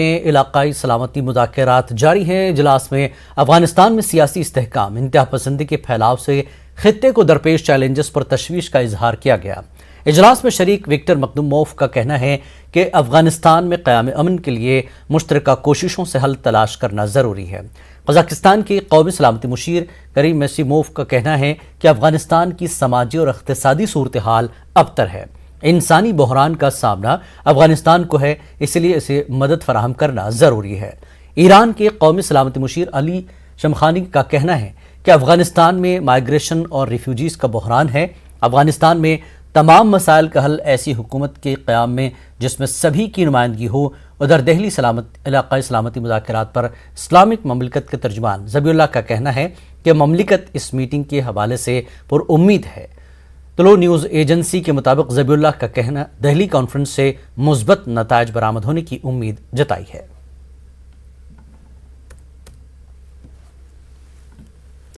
علاقائی سلامتی مذاکرات جاری ہیں۔ اجلاس میں افغانستان میں سیاسی استحکام، انتہا پسندی کے پھیلاؤ سے خطے کو درپیش چیلنجز پر تشویش کا اظہار کیا گیا۔ اجلاس میں شریک وکٹر مخدوموف کا کہنا ہے کہ افغانستان میں قیام امن کے لیے مشترکہ کوششوں سے حل تلاش کرنا ضروری ہے۔ قزاقستان کے قومی سلامتی مشیر کریم مسیموف کا کہنا ہے کہ افغانستان کی سماجی اور اقتصادی صورتحال ابتر ہے۔ انسانی بحران کا سامنا افغانستان کو ہے، اس لیے اسے مدد فراہم کرنا ضروری ہے۔ ایران کے قومی سلامتی مشیر علی شمخانی کا کہنا ہے کہ افغانستان میں مائیگریشن اور ریفیوجیز کا بحران ہے۔ افغانستان میں تمام مسائل کا حل ایسی حکومت کے قیام میں جس میں سبھی کی نمائندگی ہو۔ ادھر دہلی علاقائی سلامتی مذاکرات پر اسلامک مملکت کے ترجمان ذبیح اللہ کا کہنا ہے کہ مملکت اس میٹنگ کے حوالے سے پر امید ہے۔ طلوع نیوز ایجنسی کے مطابق ذبیح اللہ کا کہنا دہلی کانفرنس سے مثبت نتائج برآمد ہونے کی امید جتائی ہے۔